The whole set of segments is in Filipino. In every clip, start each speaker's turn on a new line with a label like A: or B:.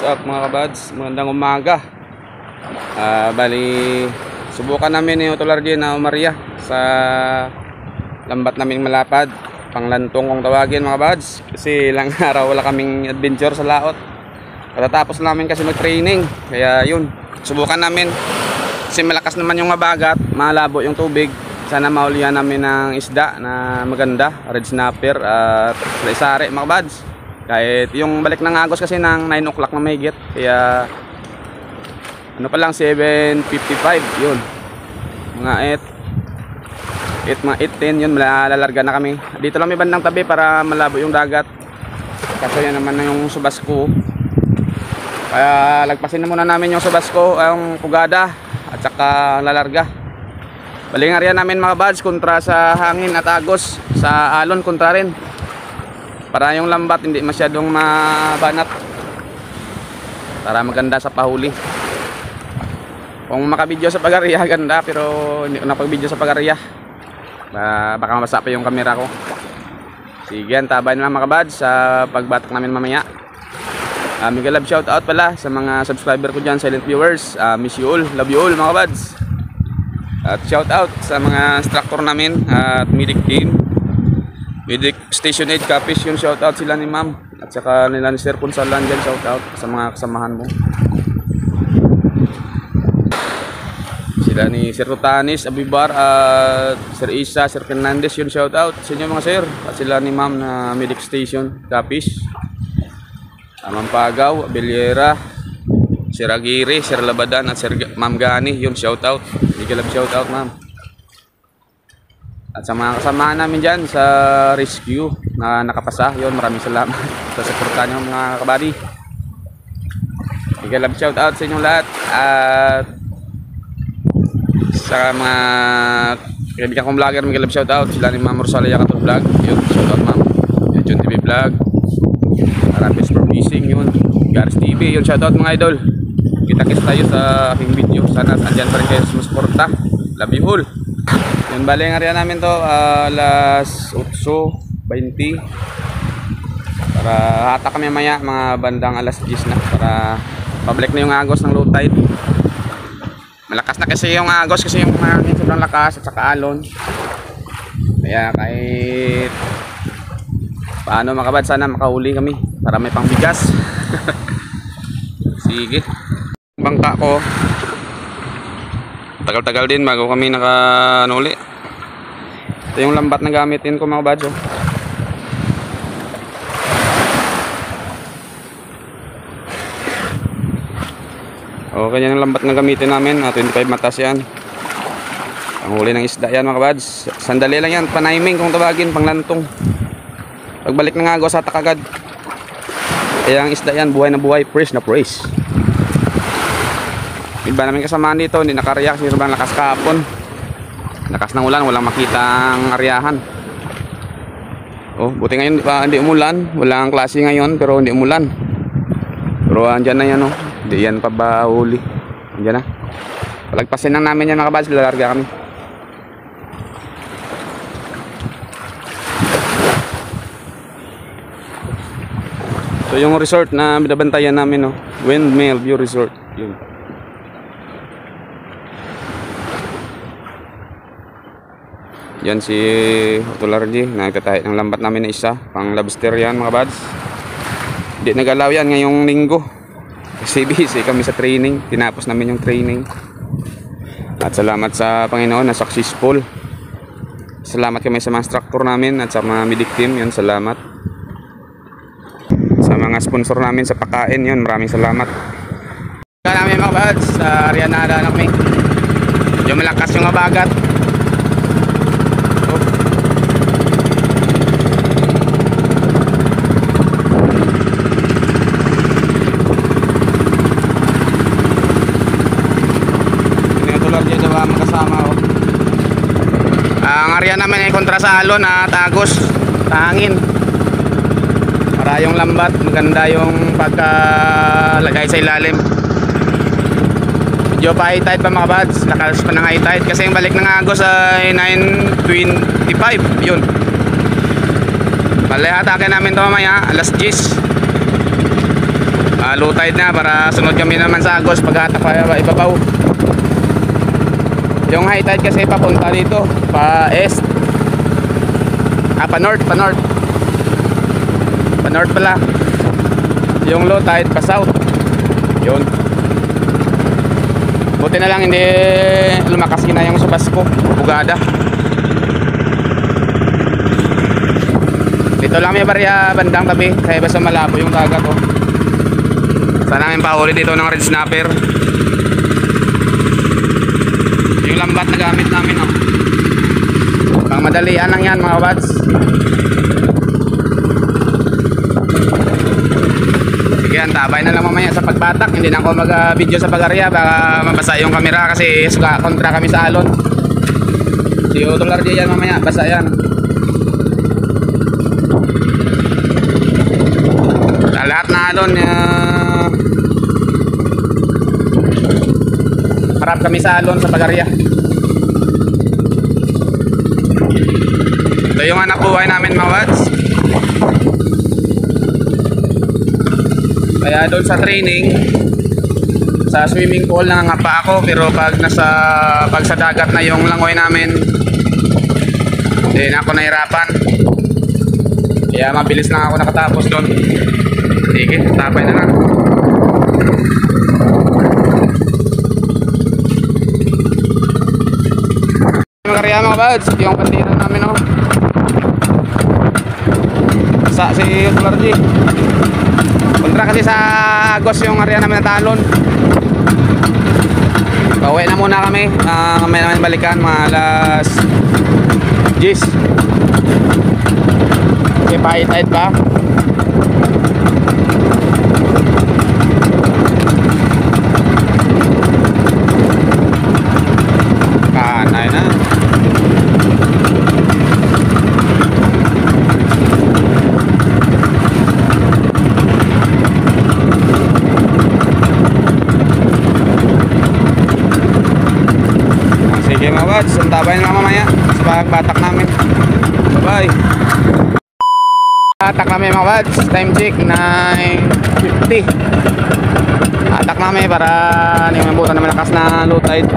A: What's up mga kabads? Magandang umaga. Bali, subukan namin yung Tulargy na Maria sa lambat naming malapad, panglantong kung tawagin mga kabads. Kasi ilang araw wala kaming adventure sa laot. Katatapos namin kasi mag-training. Kaya yun, subukan namin. Kasi malakas naman yung mabagat, malabo yung tubig. Sana maulihan namin ng isda na maganda, red snapper at sari mga kabads. Kahit yung balik ng agos kasi ng 9 o'clock na mahigit. Kaya ano pa lang 7:55 yun. Mga 8:10 yun, malalarga na kami. Dito lang may bandang tabi para malabo yung dagat. Kasi yan naman na yung Subasco. Kaya lagpasin na muna namin yung Subasco, ang Pugada at saka lalarga. Balingarya namin mga bads kontra sa hangin at agos. Sa alon kontra rin. Para yung lambat hindi masyadong mabanat. Para maganda sa pahuli. Kung makabidyo sa pagarya, ganda. Pero hindi ko napag-video sa pagarya. Baka mabasa pa yung camera ko. Sige, antabay na lang mga kabads sa pagbatak namin mamaya. Mega love shoutout pala sa mga subscriber ko dyan, silent viewers. Miss you all, love you all mga kabads. At shoutout sa mga instructor namin at medic team. Medic Station 8 Capiz, yung shoutout sila ni ma'am. At saka nila ni Sir Punsalan dyan, shoutout sa mga kasamahan mo. Sila ni Sir Rotanis, Abibar, at Sir Isa, Sir Fernandez, yung shoutout sa inyo mga sir. At sila ni ma'am na Medic Station Capiz. Ma'am Pagaw, Abeliera, Sir Aguirre, Sir Labadan, at Sir Ma'am Gani, yung shoutout. Bigyan lang shoutout ma'am. At sa mga kasamahan namin dyan sa rescue na nakapasa, yun, maraming salamat sa suporta nyo mga kabady. Bigyan lang shoutout sa inyong lahat. At sa mga kaibigan kong vlogger, bigyan lang shoutout sila ni Ma'am Rosalia Katol Vlog, yun, shoutout ma'am. Yun TV Vlog, Rapis for Fishing, yun, Garis TV, yun, shoutout mga idol. Kita-kits tayo sa aking video. Sana andyan pa rin kayo sumusuporta. Love you all. Yung baling area namin to alas 8:20 para hata kami maya mga bandang alas 10 na para pabalik na yung agos ng low tide. Malakas na kasi yung agos kasi yung hangin sobrang lakas at saka alon. Kaya kahit paano mga kabad, sana makahuli kami para may pangbigas. Sige, bangka ko tagal-tagal din bago kami nakanuli. Ito yung lambat na gamitin ko mga badyo. Okay, yan yung lambat na gamitin namin. 25 matas yan. Ang huli ng isda yan mga bads. Sandali lang yan, paniming kung tawagin, panglantong. Pagbalik ng agos sa takagad. Kaya ang isda yan, buhay na buhay, fresh na fresh. Iba namin kasamaan dito, hindi nakareact kasi sobrang lakas kahapon. Lakas ng ulan, walang makitang aryahan. Oh, buti ngayon hindi umulan, walang klase ngayon pero hindi umulan. Pero andyan na yan, oh. Hindi yan pa ba huli. Andyan na. Palagpasin lang namin yan mga kabals, lalarga kami. So yung resort na binabantayan namin, oh, Windmill View Resort. Yun. Yan si Tulargy, nagtatahit ng lambat namin na isa, pang lobster yan mga bads. Hindi nagalaw yan ngayong linggo kasi busy kami sa training, tinapos namin yung training. At salamat sa Panginoon na successful. Salamat kami sa mga instructor namin at sa mga medic team, yun, salamat. Sa mga sponsor namin sa pagkain, yun, maraming salamat. Namin mga bads, sa area na kami, yung malakas yung mabagat. Ang area namin ay kontra sa alon at agos, hangin. Para yung lambat, maganda yung pagkalagay sa ilalim. Medyo pa high tide pa mga bads, lakas pa ng high tide kasi yung balik ng agos ay 9:25 yun. Bale, atake namin to mamaya alas 10. Low tide na para sunod kami naman sa Agos paghatak pa ibabaw. Yung high tide kasi papunta dito pa east, pa north pala. Yung low tide pa south. Yun, buti na lang hindi lumakas na yung subas ko, bugada. Dito lang may barya bandang tabi kaya basta malabo yung dagat ko. Sana namin pauli dito ng red snapper. Yung lambat na gamit namin, oh. Pang madalian lang yan mga wads. Sige, antabay na lang mamaya sa pagbatak. Hindi na ako mag video sa pagarya, baka mabasa yung camera kasi kontra kami sa alon. Si Utolar diyan mamaya, basa yan. Sa lahat na alon, harap kami sa alon sa pagarya. Ito yung anak buhay namin mga wads. Kaya doon sa training, sa swimming pool nangangapa ako, pero pag sa dagat na yung langoy namin, hindi na ako nahirapan. Kaya mabilis lang ako nakatapos doon. Sige, tapay na lang. Makarya mga buds, yung bandera namin, oh. Sa si Utolar G. Kontra kasi sa Agos yung area namin na talon. Pauwi na muna kami. Mamaya namin balikan mga alas 10. Kasi pahit-hit pa. Kanay na. Sige mga wads, antabayan lang mamaya sa pagbatak namin. Bye bye. Atak namin mga wads, time check 9:50. Atak namin para hindi mabutan na malakas na low tide.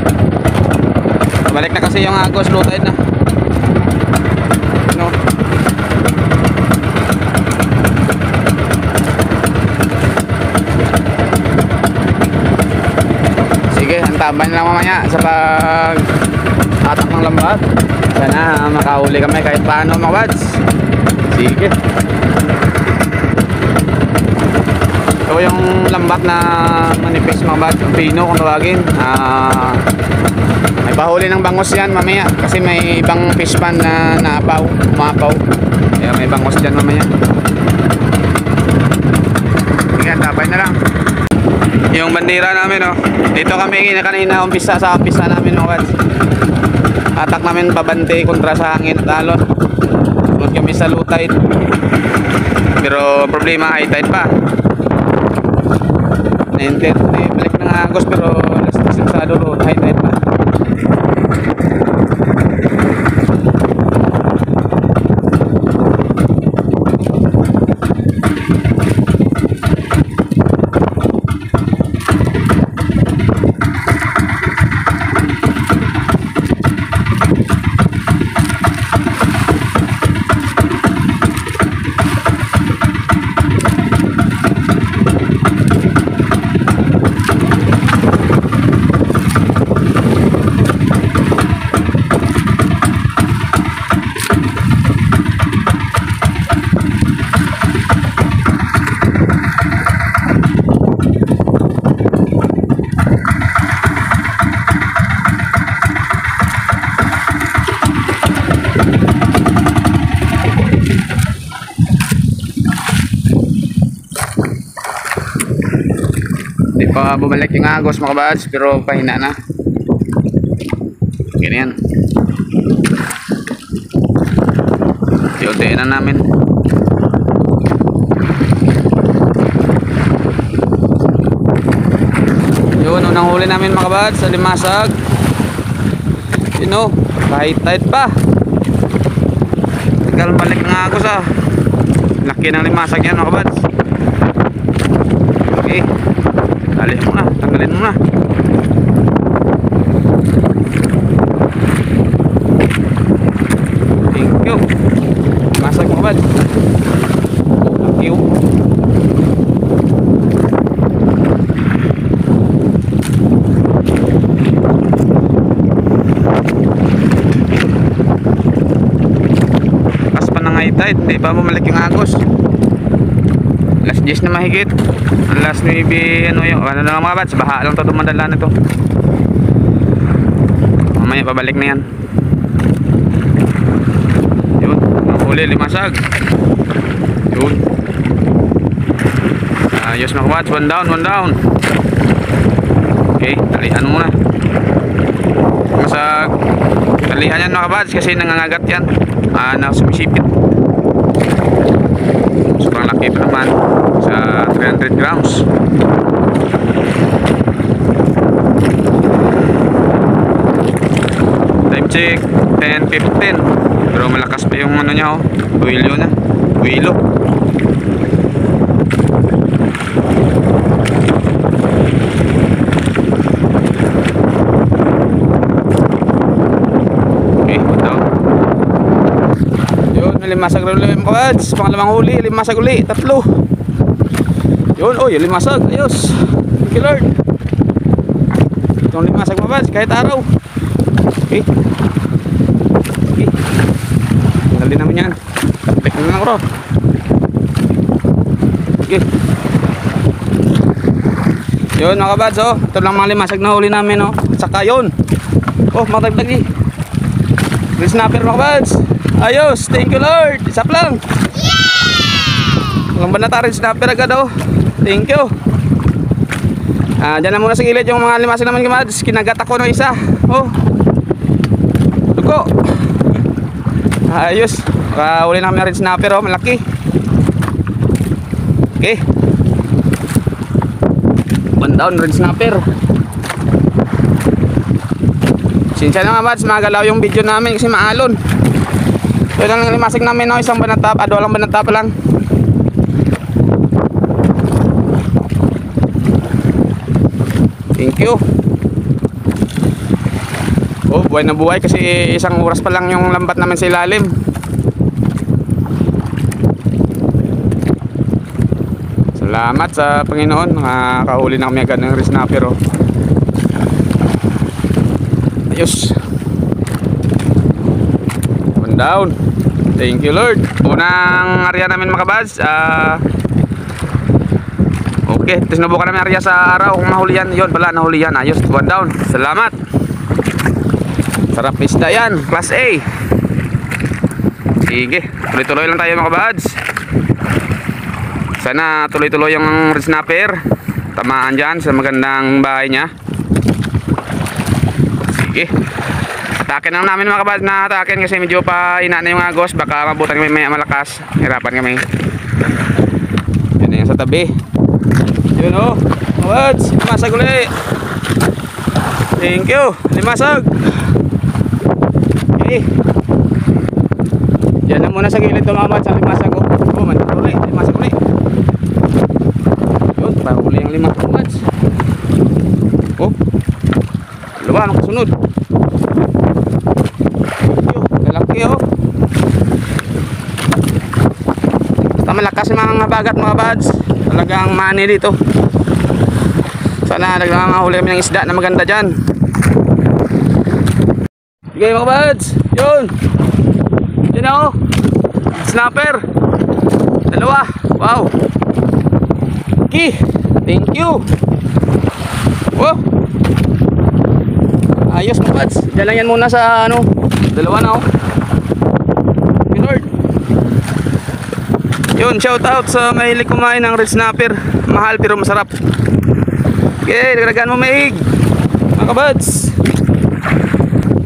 A: Balik na kasi yung Agos, low tide na. No. Sige, antabayan lang mamaya sa pag-atak ng lambat. Sana makahuli kami kahit paano mga wads. Sige. Ito yung lambat na manipis mga wads, yung pino kung tawagin. May pahuli ng bangos yan mamaya kasi may ibang fish pan na umapaw. Kaya may bangos dyan mamaya. Sige, antabayan na lang. Yung bandera namin, oh. Dito kami kanina umpisa namin mga wads. Atak namin pabante kontra sa hangin at alon. Sunod kami sa low tide. Pero problema high tide pa. Nainted, balik ng Agos pero sinsado high tide pa. Di pa bumalik yung Agos mga buds, pero pahina na. Ganyan. Iuntiin na namin. Yun, unang huli namin mga buds sa Limasag. Sino? Kahit tight pa. Tagal balik ng Agos, ah. Laki ng Limasag yan mga buds. Okay. Tali mo na. Tanggalin mo na. Thank you. Masag mga kabads. Thank you. Tide, hindi pa bumalik yung agos. Last 10 na mahigit. Ang last maybe ano yung ano na mga bats, baha lang to dumadala na to. Mamaya pabalik na yan. Yun, huli limasag. Yun. Ayos mga bats, one down, one down. Okay, talihan muna. Masag talihan yan mga bats kasi nangangagat yan. Sumisipit. Sobrang laki pa naman sa 300 grams. Time check 10:15. Pero malakas pa yung ano niya, oh. Buwilo na. Buwilo. Limasag rin ulit mga kabads. Pangalawang huli, limasag ulit. 3. Yun, oh, yung limasag. Ayos. Thank you Lord. Itong limasag mga kabads, kahit araw. Okay. Okay. Dali naman yan. Balik na lang bro. Okay. Yun mga kabads, oh. Ito lang mga limasag na huli namin, oh. At saka yun. Oh, matagdag eh. Green snapper mga kabads. Ayos, thank you Lord. Isa lang. Walang banatarin snapper agad, oh. Thank you. Diyan na muna sa gilid yung mga limasin naman kamads. Kinagat ako ng isa. Oh. Dugo. Ayos. Uli na kami rin snapper, oh. Malaki. Okay. One down rin snapper. Sinsya na kamads, magalaw yung video namin kasi maalon. Ito lang limasag namin, no? Isang banatap, walang banatap lang. Thank you. Oh, buhay na buhay kasi isang oras pa lang yung lambat namin sa ilalim. Salamat sa Panginoon. Nakahuli na kami agad ng snapper, oh. Ayos. One down. Thank you Lord. Unang area namin mga kabads. Okay, sinubukan namin area sa araw. Kung mahuli yan, yun pala nahuli yan. Ayos, one down. Salamat. Sarap isda yan, class A. Sige, tuloy-tuloy lang tayo mga kabads. Sana tuloy-tuloy yung red snapper. Tamaan dyan sa magandang bahay niya. Sige. Atakin lang namin mga kabads, na atakin kasi medyo pa ina na yung agos. Baka mabutan kami may malakas. Hirapan kami. Yan na yung sa tabi. Yun, oh kabads, limasag ulit. Thank you, limasag. Okay. Yan na muna sa gilid mga kabads, ang limasag, oh. Oh, manipul ulit, limasag ulit. Yun, pahuli yung limasag kabads. Oh, dalawa ang kasunod. Lalaki, oh. Basta malakas yung mga bagat mga kabads. Talagang mani dito. Sana nagmamahuli kami ng isda na maganda dyan. Okay mga kabads, yun. Yun, oh. Snapper. Dalawa. Wow. Okay. Thank you. Oh. Ayos mga kabads. Diyan lang yan muna sa ano. Dalawa na, oh. Lord. Yun, shout out sa mahilig kumain ng red snapper. Mahal pero masarap. Okay, dagdagan mo maig mga kabads.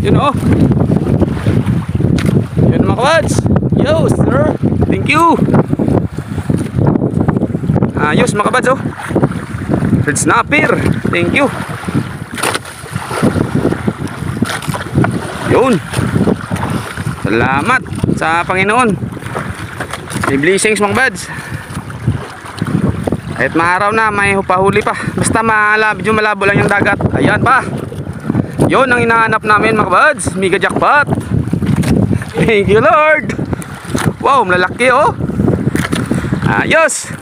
A: Yun, oh. Yun mga kabads. Yo sir, thank you. Ayos mga kabads, oh. Red snapper, thank you. Yun. Salamat sa Panginoon. May blessings mga kabads. Kahit maaraw na, may hupahuli pa. Basta medyo malabo lang yung dagat. Ayan pa. Yun ang hinahanap namin mga kabads. Mega jackpot. Thank you Lord. Wow, malalaki oh. Ayos.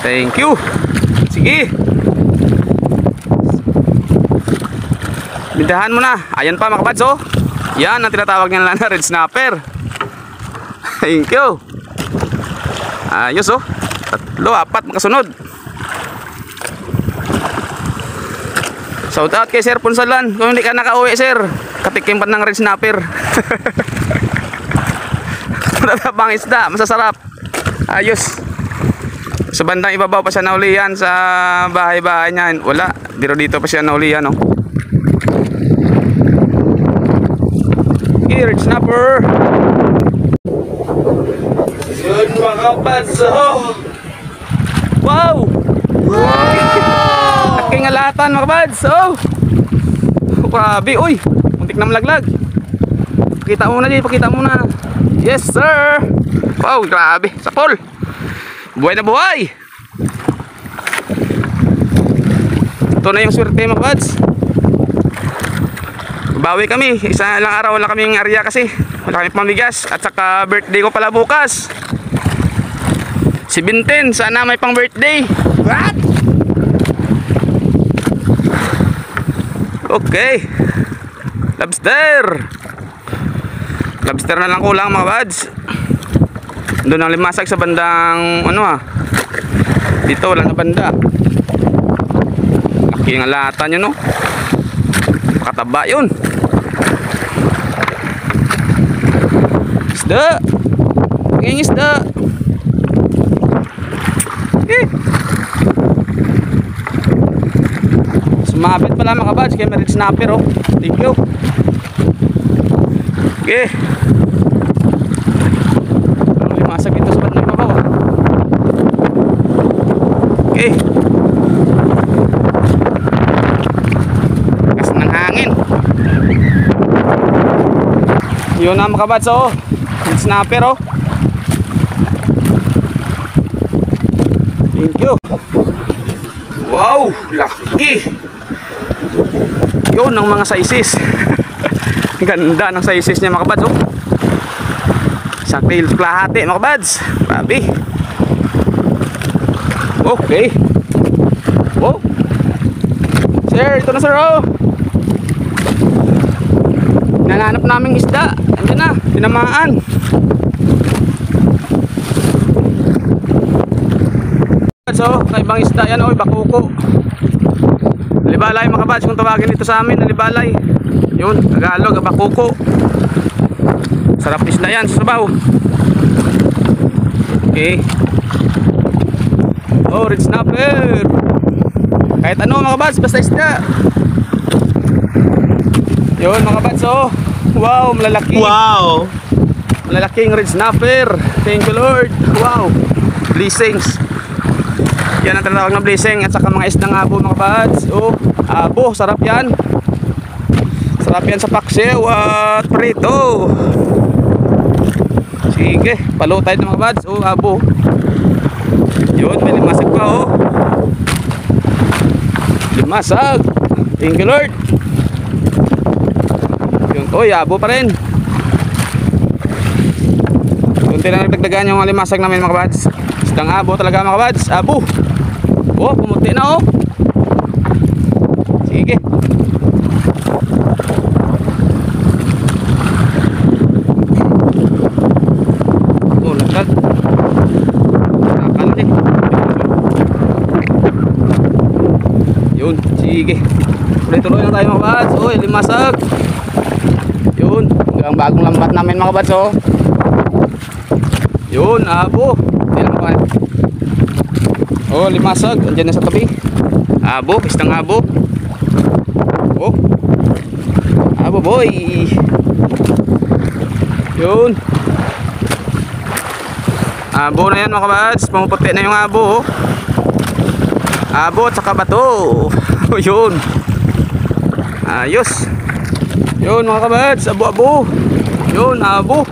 A: Thank you. Sige. Bindahan mo na. Ayan pa mga kabads oh. Yan ang tinatawag niya na red snapper. Thank you. Ayos oh. 3, 4 makasunod. Shout out kay Sir Punsalan. Kung hindi ka nakauwi sir, katikim pa ng red snapper. Matabang isda, masasarap. Ayos. Sa bandang ibabaw pa siya naulihan sa bahay-bahay niya. Wala, pero dito pa siya naulihan oh. Red snapper. Yun mga kapads oh. Wow. Laking alatan mga kapads oh. Grabe uy. Muntik na malaglag. Pakita mo na dito, pakita mo na. Yes sir. Wow, grabe. Sapol. Buhay na buhay. Ito na yung swerte mga kapads. Bawi kami, isa lang araw wala kaming area kasi wala kaming pamigas at saka birthday ko pala bukas 17, sana may pang birthday. What? Okay. Lobster. Lobster na lang kulang mga buds. Doon ang limasag sa bandang dito wala na banda. Laki ng lata nyo no. Kataba yun. Isda. Nging isda. Sumabit pala mga kabads kaya may red snapper oh. Thank you. Okay. Limasag dito sa bandang babaw. Okay. Yun na mga kabads oh. Snapper oh. Thank you. Wow, laki. Yun ang mga sizes. Ganda ng sizes niya mga kabads oh. Isang kilo kalahati mga kabads. Grabe. Okay. Wow. Sir, ito na sir oh. Nananap naming isda. Andiyan na, tinamaan. So, kaibang isda yan oy, bakuko. Nalibalay mga kabads kung tawagin ito sa amin, nalibalay. Yun, Tagalog, bakuko. Sarap isda yan, sabaw. Okay. Oh, red snapper. Kahit ano mga kabads, basta isda. Yun mga kabads oh. Wow, malalaki. Wow. Malalaking red snapper. Thank you Lord. Wow. Blessings. Yan ang tinatawag na blessing. At saka mga isdang abo mga kabads. Oh, abo, sarap yan. Sarap yan sa paksiw at prito. Sige, palo tayo mga kabads. Oh, abo. Yun, may limasag pa oh. Limasag. Thank you Lord. Oy, abo pa rin. Kunti lang nagdagdagan yung limasag namin mga kabads. Isdang abo talaga mga kabads. Abo. Oh, pumuti na oh. Sige. Oh, lagkad. Nakakal eh. Yun, sige. Tuloy-tuloy lang tayo mga kabads. Oy, limasag. Yun, ang bagong lambat namin mga kabads oh. Yun, abo. Oh, limasag, andyan na sa tabi. Abo, isang abo. Oh. Abo boy. Yun. Abo na yan mga kabads. Pumuputi na yung abo oh. Abo at saka bato. Yun. Ayos. Yun mga kabads, abo-abo. Yun, abo.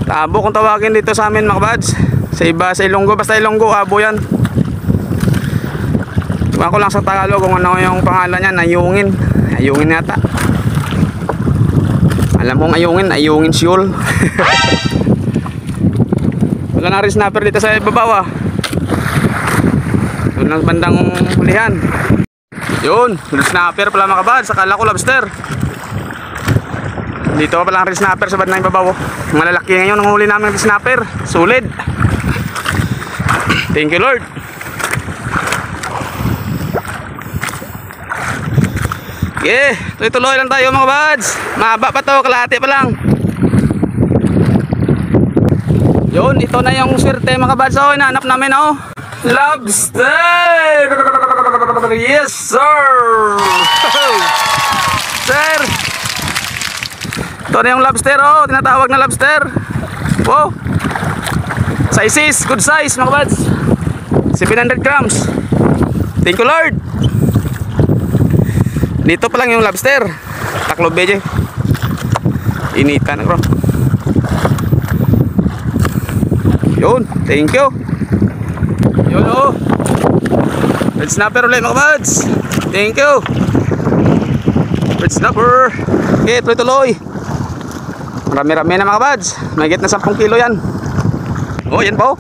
A: Abo kung tawagin dito sa amin mga kabads. Sa iba, sa Ilonggo, basta Ilonggo, abo yan. Iba ko lang sa Tagalog kung ano yung pangalan niya, ayungin. Ayungin yata. Alam mong ayungin siyol. Wala na rin snapper dito sa ibabaw ah. Doon lang bandang hulihan. Yun, snapper pala mga kabads. Akala ko lobster. Dito pala ang snapper sa bandang ibabaw. Malalaki ngayon ang huli namin ng snapper. Sulit. Thank you Lord. Okay, tuloy-tuloy lang tayo mga kabads. Mahaba pa to, kalahati pa lang. Yun, ito na yung swerte mga kabads. Oh, hinahanap namin oh. Lobster! Yes sir! Sir! Ito na yung lobster oh, tinatawag na lobster. Wow! Sizes, good size mga kabads. 700 grams. Thank you Lord. Dito pa lang yung lobster. Taklob beje. Initan bro. Yun, thank you. Yun oh. Red snapper ulit mga kabads. Thank you. Red snapper. Okay, tuloy-tuloy. Marami-rami na mga kabads. Mahigit na 10 kilo yan. Oh, yan po.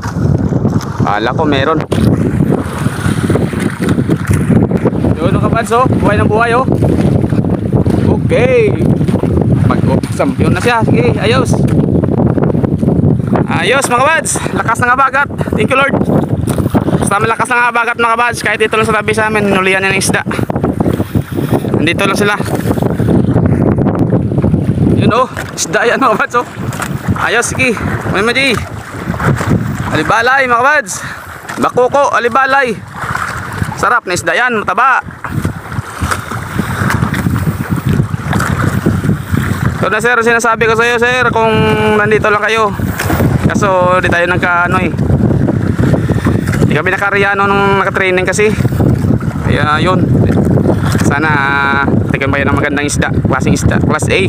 A: Kala ko meron. Yun mga kabads oh. Buhay ng buhay oh. Okay. Mag-sampion na siya. Sige, ayos. Ayos mga kabads. Lakas ng abagat. Thank you Lord. Basta malakas ng abagat mga kabads. Kahit dito lang sa tabi sa amin, nulihan yan ng isda. Nandito lang sila. Yun oh. Isda yan mga kabads oh. Ayos, sige. May maji. Alibalay mga kabads. Bakuko, alibalay. Sarap na isda yan, mataba. So na sir, sinasabi ko sa iyo sir, kung nandito lang kayo. Kaso di tayo nagka-ano eh. Di kami nakaryano nung nakatraining kasi. Kaya yun. Sana tignan ba yun ng magandang isda. Klaseng isda, class A.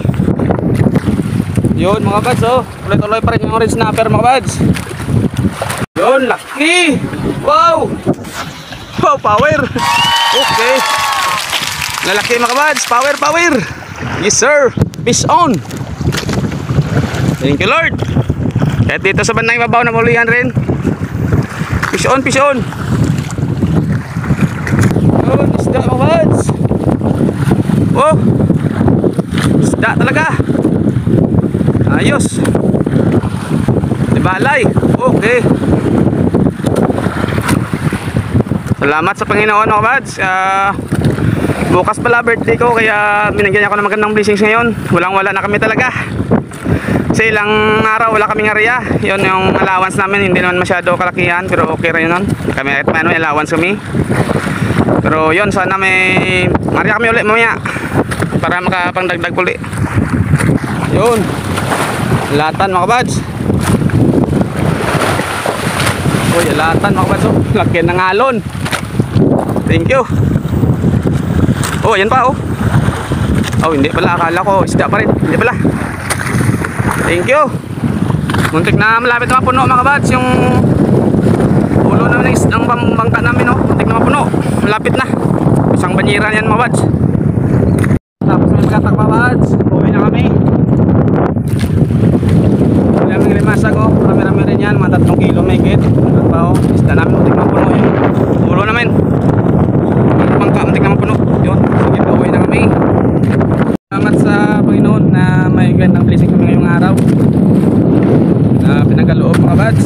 A: Yun mga kabads oh. Tuloy-tuloy pa rin yung red snapper mga kabads. Yun, laki. Wow. Wow, power. Okay. Lalaki mga kabads, power, power. Yes sir. Fish on. Thank you Lord. Kahit dito sa bandang ibabaw na mulihan rin. Fish on, fish on. Yun, isda mga kabads. Oh. Isda talaga. Ayos. Dibalay. Okay. Salamat sa Panginoon mga kabads. Bukas pala birthday ko, kaya binigyan ako ng magandang blessings ngayon. Walang-wala na kami talaga. Kasi ilang araw wala kaming area. Yun yung allowance namin, hindi naman masyado kalakihan, pero okay rin yun. Kami kahit paano allowance kami. Pero yun, sana may area kami ulit mamaya para makapangdagdag ulit. Yun, latan mga kabads. Uy, latan mga kabads. Laki ng alon. Thank you. Oh, yan pa oh. Oh, hindi pala, akala ko isda pa rin. Hindi pala. Thank you. Muntik na malapit na mapuno mga kabads. Yung ulo namin ng bangka namin oh. Muntik na mapuno. Malapit na. Isang banyiran yan mga kabads. Tapos may katak mga kabads. Uwi na kami. Maraming limasag oh. Marami-rami rin yan. Mga 3 kilo may higit. Ano pa oh. Isda namin muntik na mapuno yun. Ulo namin. Bangka muntik na mapuno. Yun. Sige, pauwi na kami. Salamat sa Panginoon na may gandang blessing kami ngayong araw. Pinagaloob mga kabads.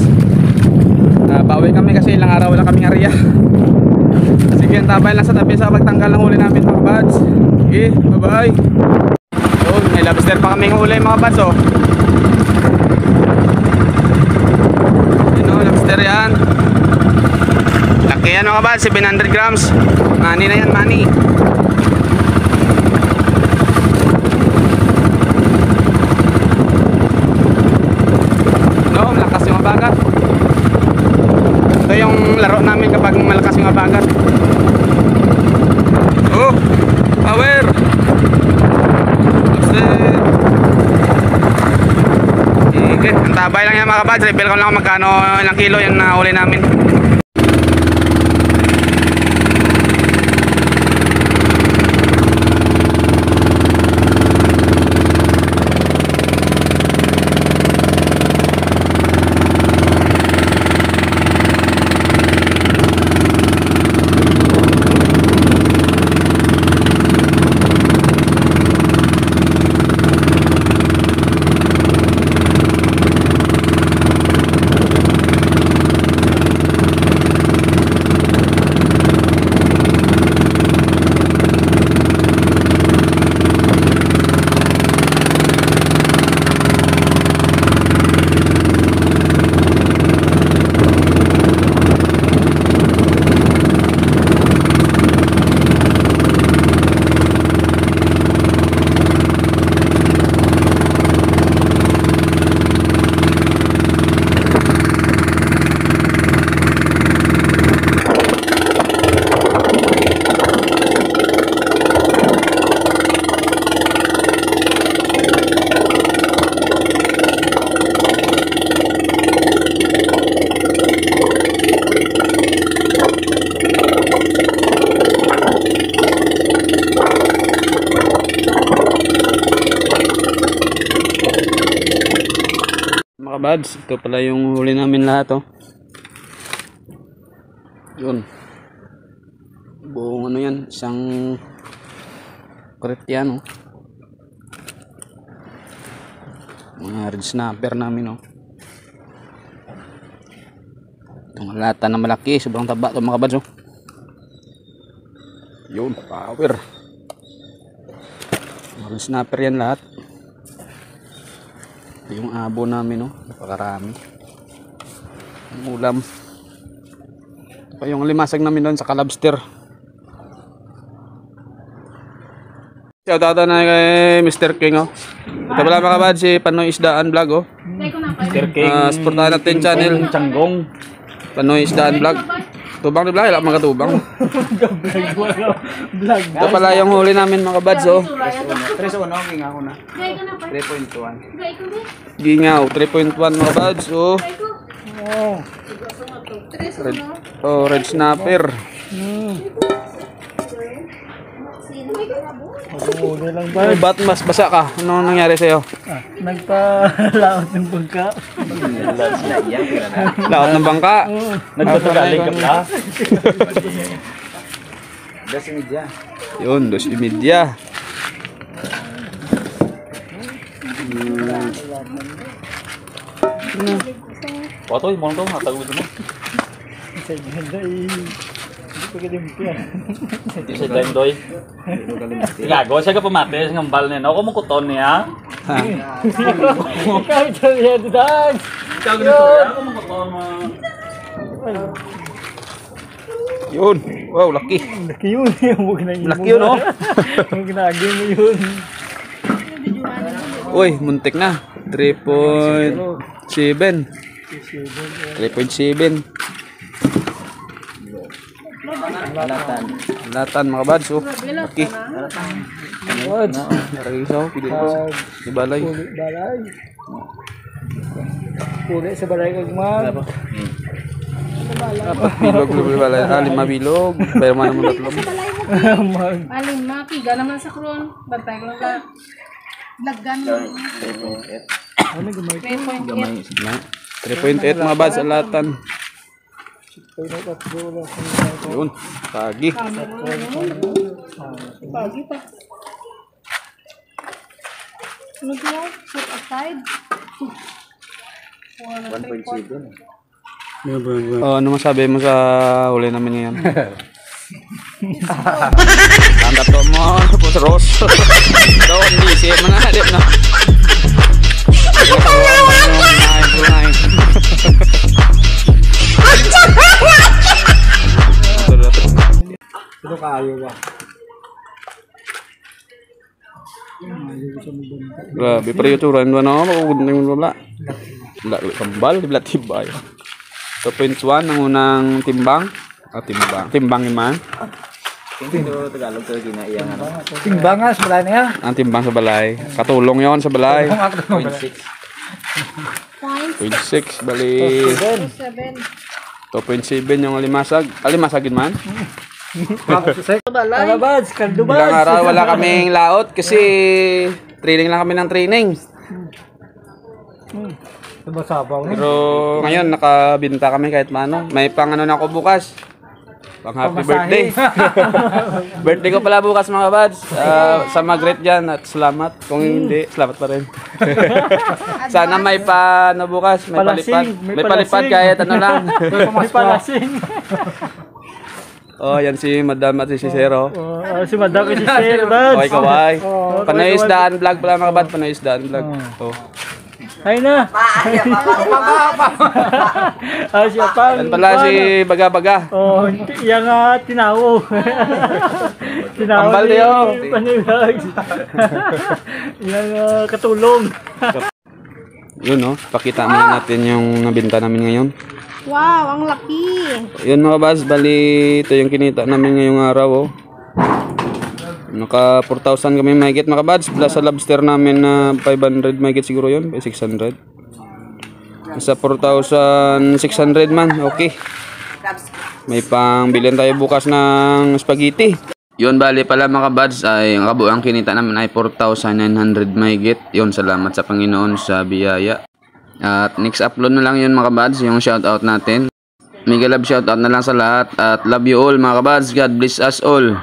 A: Bawi kami kasi ilang araw wala kaming area. Sige, tabay lang sa tabi sa pagtanggal ng huli namin mga kabads. Okay, bye bye. Yun, may lobster pa kaming huli mga kabads oh. Yun oh, lobster yan. Laki yan mga kabads, 700 grams. Mani na yan, mani. Malakas yung abagat. Ito yung laro namin kapag malakas yung abagat. Oh, power. Patabay lang yan mga kabads. Reveal ko lang magkano ilang kilo yung nahuli namin. Mga kabads, ito pala yung huli namin lahat oh. Yun. Buong ano yan, isang kuret yan oh. Mga red snapper namin oh. Itong lata na malaki, sobrang taba ito mga kabads oh. Yun, power. Mga red snapper yan lahat. Yung abo namin no, napakarami. Ang ulam. Ito pa yung limasag namin doon sa kalabster. Shout out na kay Mr. King oh. Ito pala mga kabad si Panoy Isdaan Vlog oh.
B: Mr. King.
A: Supportahan natin channel
B: Changgong.
A: Panoy Isdaan Vlog. Tubang di vlog, wala mga katubang. Ito pala yung huli namin mga kabads oh.
B: 3-1, gingaw ko na. 3.1.
A: Gingaw, 3.1 mga kabads oh. Red snapper. Ay, ba't mas basa ka? Ano nangyari sa'yo?
C: Nagpalaot ng bangka.
A: Laot ng bangka?
B: Nagpatagaling ka na?
A: Yun, 2:30.
B: Patoy, mo nang natagod mo.
C: Sa ganda hindi pa kalimutan.
B: Sa Dendoy. Gago siya ka pamate sa ngambal niya. Ako mo kuton niya.
C: Kahit sa yan, Dan!
B: Ikaw ganito rin. Ako mo kuton mo.
A: Yun, wow, laki.
C: Laki yun. Huwag na yun.
A: Laki yun oh.
C: Huwag ginagi mo yun.
A: Uy, muntik na. 3.7. 3.7. Latan mga bads oh. Laki. Bads. Naragisaw. Pili ko sa balay.
C: Puli balay. Puli sa balay kagman.
A: Apat bilog sa balay. 5 bilog. Pero man naman tatlo.
D: Alin ma, kiga naman sa kron. Bantay ko lang ka. Laggan mo.
C: Ano gamay?
A: 3.8 mga bads sa latan.
C: Pagkakatlo lang.
A: Yun. Pagi.
D: Pagi pa. Ano kaya? Set aside? 1.7.
A: Ano masabi mo sa huli namin ngayon? Ang tato mo, tapos Ross. Doon, busy mo na, di na.
C: Ito kayo ba?
A: Grabe, pero yung tura, ano na ako, makukudin na yung wala. Wala, kambal, wala tibay. 2.1 ang unang timbang. Timbang naman.
B: Tagalog talaga na iyang ano.
C: Timbangas, wala na yan.
A: Ang timbang sa balay. Katulong yon sa balay.
B: 0.6.
A: 0.6, bali
D: 7.
A: 2.7 yung alimasag. Alimasagin man?
C: Mga bads, kaldo
A: Ilang
C: bads.
A: araw wala kaming laot kasi training lang kami ng training.
C: Sumasabaw na.
A: Pero ngayon nakabinta kami kahit paano. May pang ano na ako bukas. Pang happy birthday. Birthday ko pala bukas mga buds. Sa Magret dyan at salamat. Kung hindi, salamat pa rin. Sana may pa ano bukas. May palipad. May palipad kahit ano lang.
C: May palasing.
A: Oh, yan si Madam at si Cicero.
C: Si Madam kasi sir, bads.
A: Okay, kaway. Panoy Isdaan vlog pala mga buds. Panoy Isdaan vlog. Oh.
C: Ay na. Siya pa.
A: Yan pala si Baga-Baga.
C: Oh, yang tinawo. Tinawo.
A: Ambal niyo.
C: Panilag. Yang katulong.
A: Yun no, pakita muna natin yung nabinta namin ngayon.
D: Wow, ang laki.
A: Yun mga bas, bali ito yung kinita namin ngayong araw oh. Naka 4,000 kami mahigit mga buds, plus sa lobster namin na 500 mahigit siguro yun, 600. Sa 4,600 man, okay. May pang bilhin tayo bukas ng spaghetti. Yun bali pala mga buds ay ang kabuang kinita namin ay 4,900 mahigit. Yun, salamat sa Panginoon sa biyaya. At next upload na lang yun mga buds, yung shoutout natin. Mega love shoutout na lang sa lahat at love you all mga buds. God bless us all.